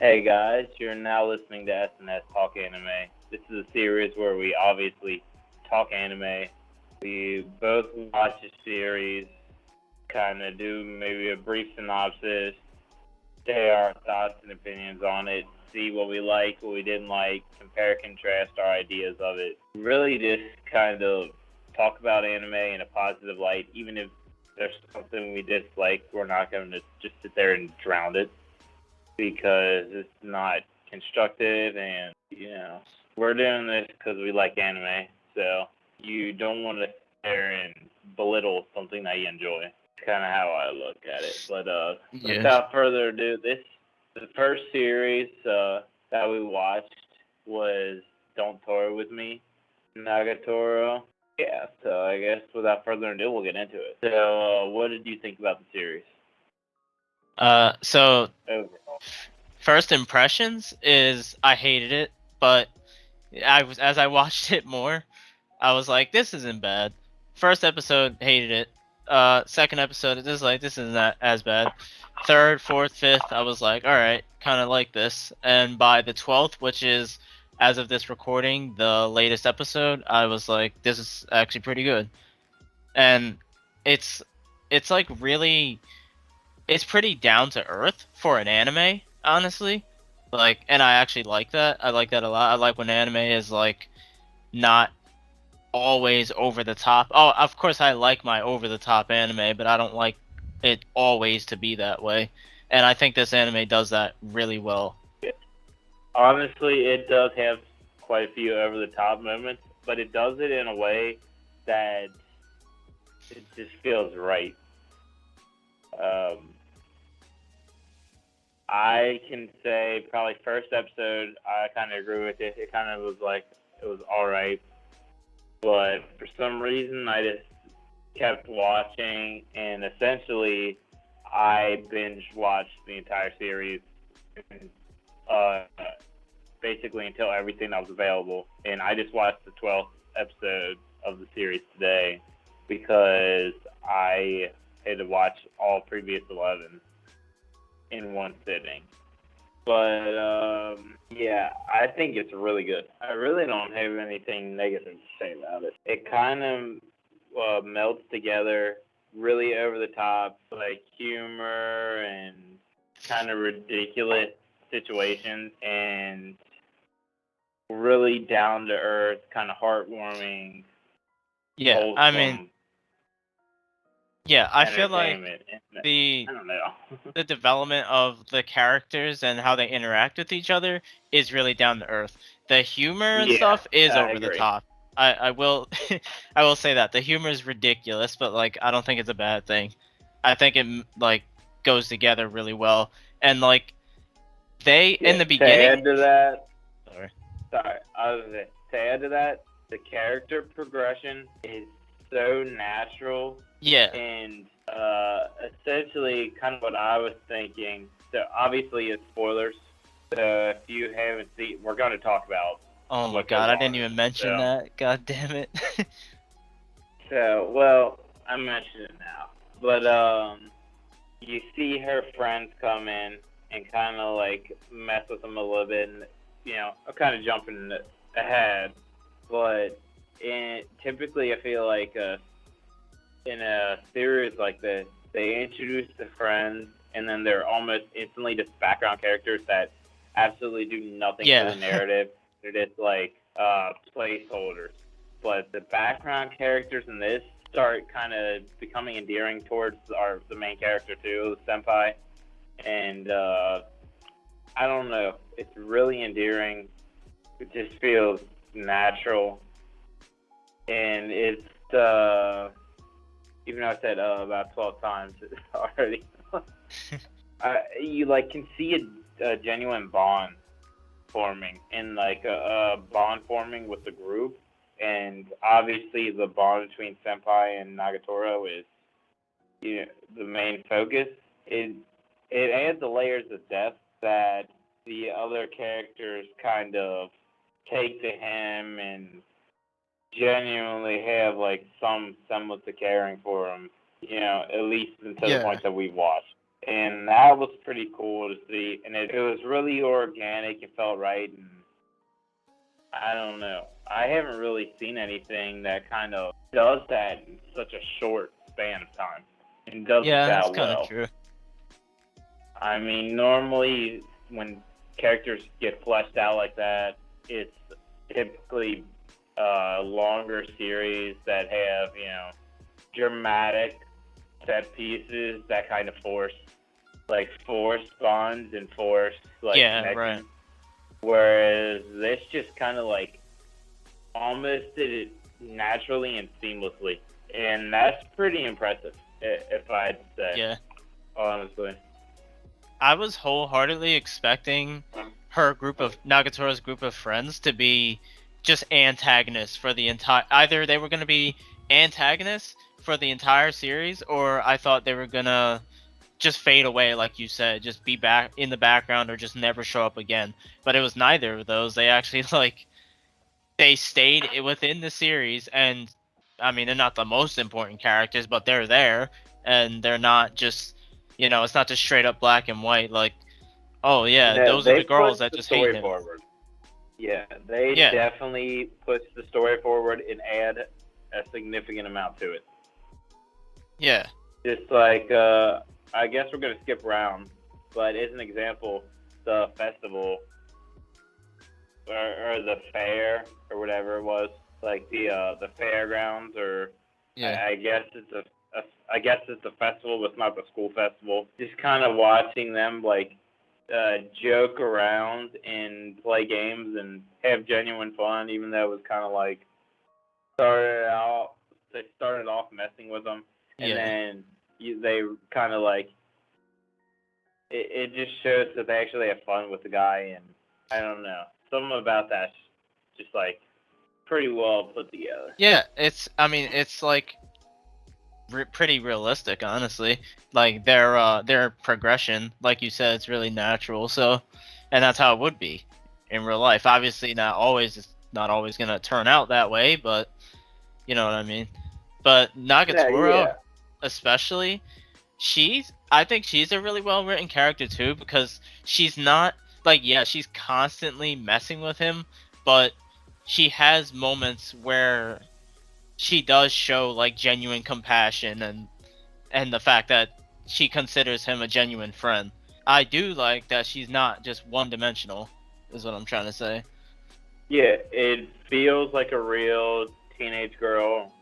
Hey guys, you're now listening to S&S Talk Anime. This is a series where we obviously talk anime. We both watch a series, kind of do maybe a brief synopsis, say our thoughts and opinions on it, see what we liked, what we didn't like, compare, contrast our ideas of it. Really just kind of talk about anime in a positive light, even if there's something we dislike, we're not going to just sit there and drown it because it's not constructive, and we're doing this because we like anime, so you don't want to sit there and belittle something that you enjoy. It's kind of how I look at it. But without further ado, the first series that we watched was Don't Toy With Me, Nagatoro. Yeah, so I guess without further ado, we'll get into it. So what did you think about the series? So Overall. first impressions is I hated it, but as I watched it more, I was like, this isn't bad. First episode, hated it. Second episode, this is not as bad. Third, fourth, fifth, I was like, all right, kind of like this. And by the 12th, which is as of this recording, the latest episode, I was like, this is actually pretty good. And it's like really, it's pretty down to earth for an anime, honestly. Like, and I actually like that. I like that a lot. I like when anime is like not always over the top. Oh, of course I like my over the top anime, but I don't like it always to be that way. And I think this anime does that really well. Honestly, it does have quite a few over the top moments, but it does it in a way that it just feels right. Um, I can say probably first episode, I kind of agree with it. It kind of was like it was all right, but for some reason, I just kept watching, and essentially, I binge watched the entire series. Uh, Basically until everything that was available. And I just watched the 12th episode of the series today because I had to watch all previous 11 in one sitting. But yeah, I think it's really good. I really don't have anything negative to say about it. It kind of melts together, really over the top, like humor and kind of ridiculous situations, and really down to earth, kind of heartwarming, Yeah, wholesome I mean, yeah, I feel like entertainment. the I don't know. the development of the characters and how they interact with each other is really down to earth. The humor and Yeah, stuff is I over the agree. top. I will I will say that the humor is ridiculous, but like I don't think it's a bad thing. I think it like goes together really well. And like they in Yeah, the to beginning, add to that, sorry. sorry, I was to add to that, the character progression is so natural, Yeah. and essentially kind of what I was thinking. So obviously it's spoilers. So if you haven't seen, we're going to talk about Oh my what goes god, I on didn't in even it. mention that. God damn it. Well, I mentioned it now, but you see her friends come in and kind of like mess with them a little bit, and I'm kind of jumping ahead, but typically I feel like in a series like this, they introduce the friends, and then they're almost instantly just background characters that absolutely do nothing for Yeah. the narrative. They're just like placeholders. But the background characters in this start kind of becoming endearing towards the main character too, the senpai, and I don't know, it's really endearing. It just feels natural, and it's even though I said about 12 times already, you like can see a genuine bond forming, and like a bond forming with the group, and obviously the bond between Senpai and Nagatoro is the main focus. It adds the layers of depth that the other characters kind of take to him and genuinely have like some semblance of caring for him. At least until the Yeah. point that we watched. and that was pretty cool to see. And it was really organic. It felt right, and I don't know. I haven't really seen anything that kind of does that in such a short span of time and does it Yeah, that's that kind of well. true. I mean, normally when characters get fleshed out like that, it's typically longer series that have, dramatic set pieces that kind of force bonds and force Yeah, connection. right. Whereas this just kind of almost did it naturally and seamlessly, and that's pretty impressive, if I'd say. Yeah. Honestly. I was wholeheartedly expecting Nagatoro's group of friends to be just antagonists for the entire. Either they were going to be antagonists for the entire series, or I thought they were gonna just fade away, like you said, just be back in the background or just never show up again. But it was neither of those. They actually they stayed within the series, and I mean they're not the most important characters, but they're there, and they're not just it's not just straight up black and white like, oh yeah, No, those are they the girls pushed that the just hate story him. forward. Yeah, they Yeah, definitely pushed the story forward and add a significant amount to it. yeah, Just I guess we're gonna skip around, but as an example, the festival or the fair or whatever it was, like the fairgrounds, or yeah, I guess it's I guess it's a festival, but it's not the school festival. Just kind of watching them joke around and play games and have genuine fun, even though it was kind of started out they started off messing with them, and yeah. then they kind of it just shows that they actually have fun with the guy, and I don't know, something about that's just pretty well put together. Yeah, I mean, it's pretty realistic, honestly. Like their progression, like you said, it's really natural. So, and that's how it would be in real life. Obviously, it's not always gonna turn out that way, but you know what I mean. But Yeah, Nagatoro, yeah. especially, I think she's a really well written character too, because she's not yeah, she's constantly messing with him, but she has moments where she does show genuine compassion and the fact that she considers him a genuine friend. I do like that she's not just one dimensional, is what I'm trying to say. Yeah, it feels like a real teenage girl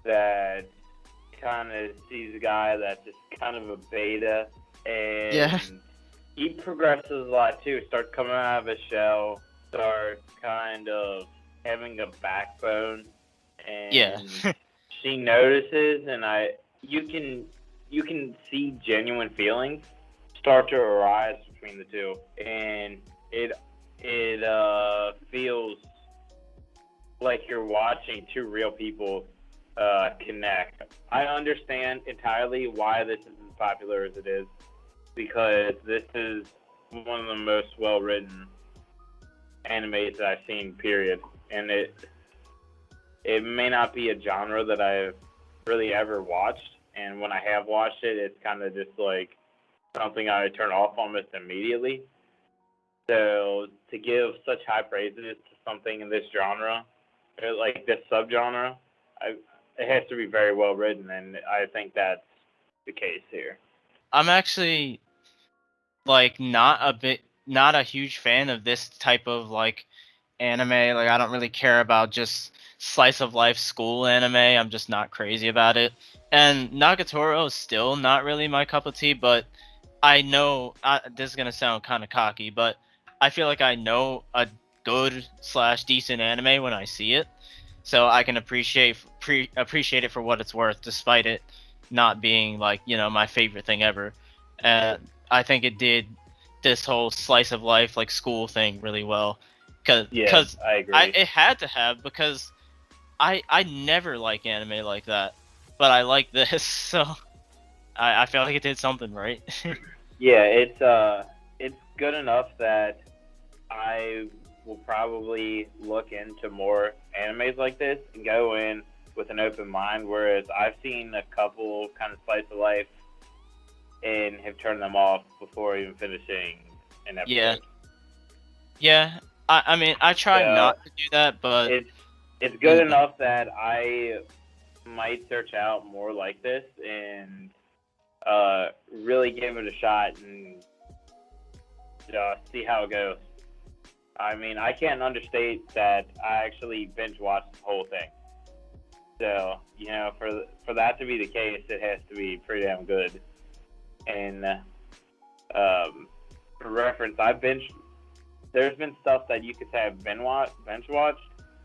that kind of sees a guy that's just kind of a beta, Yeah. and he progresses a lot too. Starts coming out of his shell, starts kind of having a backbone, Yeah. and she notices, and you can see genuine feelings start to arise between the two, and it feels like you're watching two real people connect. I understand entirely why this is as popular as it is, because this is one of the most well written animes that I've seen, period. And it may not be a genre that I've really ever watched, and when I have watched it, it's kind of just something I turn off almost immediately. So to give such high praises to something in this genre, or this subgenre, it has to be very well written, and I think that's the case here. I'm actually not a huge fan of this type of anime. Like I don't really care about just slice of life school anime. I'm just not crazy about it. And Nagatoro is still not really my cup of tea, but I know this is gonna sound kind of cocky, but I feel like I know a good slash decent anime when I see it, so I can appreciate it for what it's worth, despite it not being my favorite thing ever. And I think it did this whole slice of life school thing really well, Yeah, cause I agree. it had to have, because I never like anime like that, but I like this, so I feel like it did something right. Yeah, it's good enough that I will probably look into more animes like this and go in with an open mind. Whereas I've seen a couple kind of slice of life and have turned them off before even finishing an episode. Yeah. Yeah. I mean, I try So, not to do that, but it's good enough that I might search out more like this and really give it a shot and see how it goes. I mean, I can't understate that I actually binge watched the whole thing. So, you know, for that to be the case, it has to be pretty damn good. And for reference, there's been stuff that you could say I've binge watched,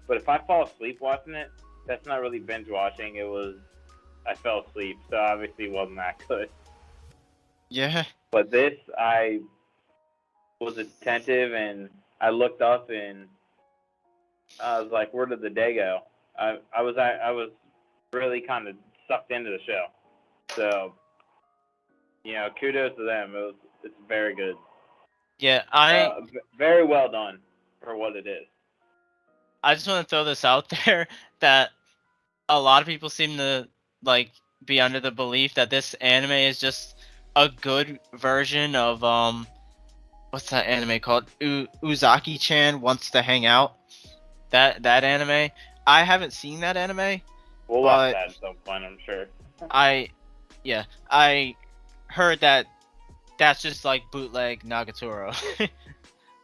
but if I fall asleep watching it, that's not really binge watching. It was I fell asleep, so obviously it wasn't that good. yeah. But this, I was attentive and I looked up and I was like, "Where did the day go?" I was really kind of sucked into the show. So, you know, kudos to them. It's very good. Yeah, Very well done for what it is. I just want to throw this out there that a lot of people seem to like be under the belief that this anime is just a good version of what's that anime called? Uzaki-chan Wants to Hang Out. That anime. I haven't seen that anime, We'll watch but that at some point, I'm sure. I heard that that's just like bootleg Nagatoro.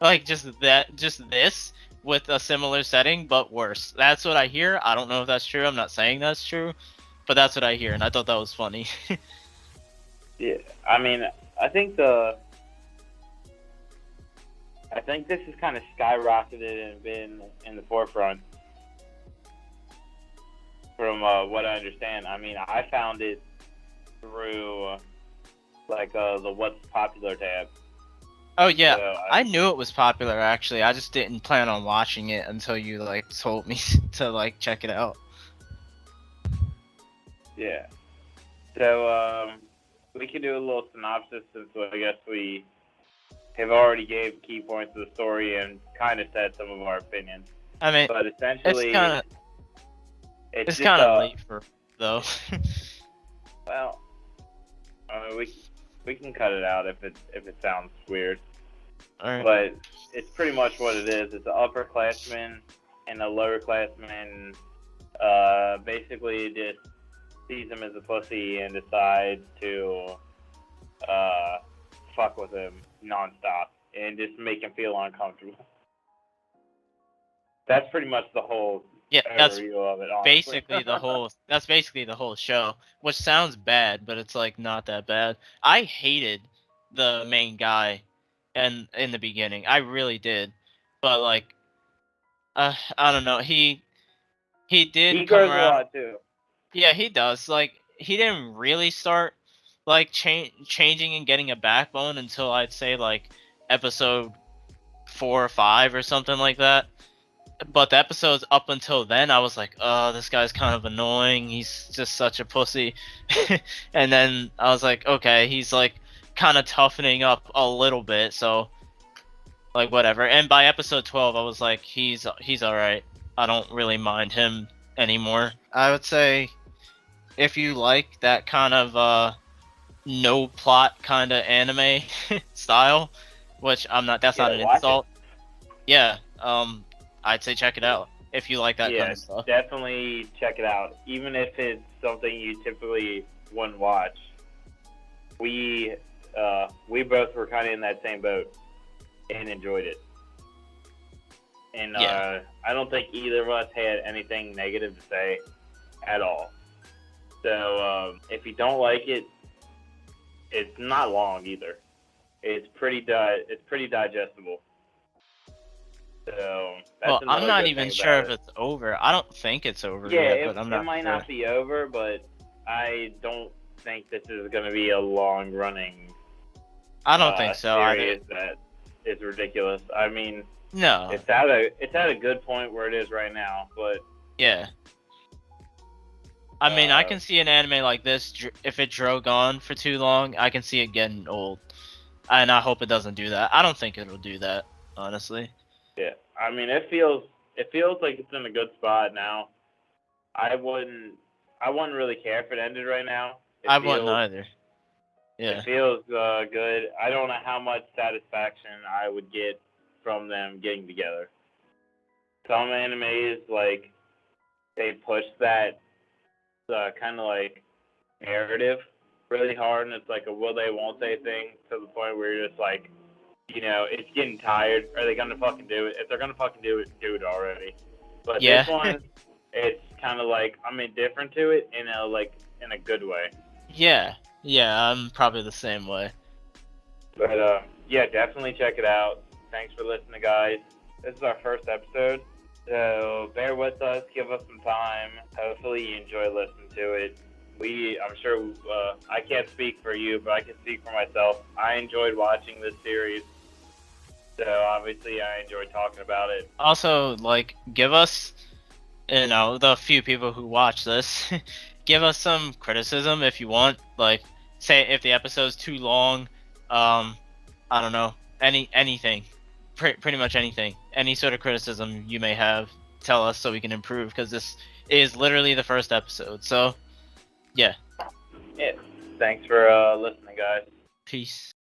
Like just this with a similar setting but worse. That's what I hear. I don't know if that's true. I'm not saying that's true, but that's what I hear, and I thought that was funny. Yeah, I mean, I think this has kind of skyrocketed and been in the forefront from what I understand. I mean, I found it through like the What's Popular tab. Oh yeah, So, I knew it was popular actually. I just didn't plan on watching it until you like told me to like check it out. yeah. So we can do a little synopsis since I guess we have already gave key points of the story and kind of said some of our opinions. I mean, But essentially, it's kind of late for though. Well, I mean, we can cut it out if it sounds weird. Alright. But it's pretty much what it is. It's an upperclassman and a lowerclassman basically just sees him as a pussy and decides to fuck with him nonstop and just make him feel uncomfortable. That's pretty much the whole that's overview of it, honestly. that's basically the whole show, which sounds bad, but it's like not that bad. I hated the main guy and in the beginning. I really did. But like I don't know. He did He come grows around. a lot too. Yeah, he does. Like he didn't really start like changing and getting a backbone until I'd say like episode 4 or 5 or something like that. But the episodes up until then, I was like, oh, this guy's kind of annoying. He's just such a pussy. And then I was like, okay, he's like kind of toughening up a little bit. So like whatever. And by episode 12, I was like, he's all right. I don't really mind him anymore. I would say if you like that kind of no plot kind of anime style, which I'm not. That's not an insult. Yeah. I'd say check it out if you like that kind of stuff. Definitely check it out. Even if it's something you typically wouldn't watch. We both were kind of in that same boat and enjoyed it. And I don't think either of us had anything negative to say at all. So if you don't like it, it's not long either. It's pretty digestible. So I'm not even sure if it's over. I don't think it's over yet, but I'm not. It might not be over, but I don't think this is going to be a long running. I don't think so. Series that is ridiculous. I mean, no, it's at a good point where it is right now, but yeah. I mean, I can see an anime like this if it drug on for too long. I can see it getting old, and I hope it doesn't do that. I don't think it'll do that, honestly. Yeah, I mean, it feels like it's in a good spot now. I wouldn't really care if it ended right now. I wouldn't either. Yeah. It feels good. I don't know how much satisfaction I would get from them getting together. Some animes, like, they push that kind of like narrative really hard, and it's like a will they, won't they thing to the point where you're just like, it's getting tired. Are they gonna fucking do it? If they're gonna fucking do it already. But this Yeah. one, it's kind of like I'm indifferent to it in a good way. Yeah. Yeah. I'm probably the same way. But yeah, definitely check it out. Thanks for listening, guys. This is our first episode, so bear with us. Give us some time. Hopefully, you enjoy listening to it. I'm sure. I can't speak for you, but I can speak for myself. I enjoyed watching this series, so obviously, I enjoyed talking about it. Also, like, give us, the few people who watch this, give us some criticism if you want. Like, say if the episode's too long, I don't know, anything, pretty much anything, any sort of criticism you may have, tell us so we can improve. Because this is literally the first episode. So, yeah, Yeah. Thanks for listening, guys. peace.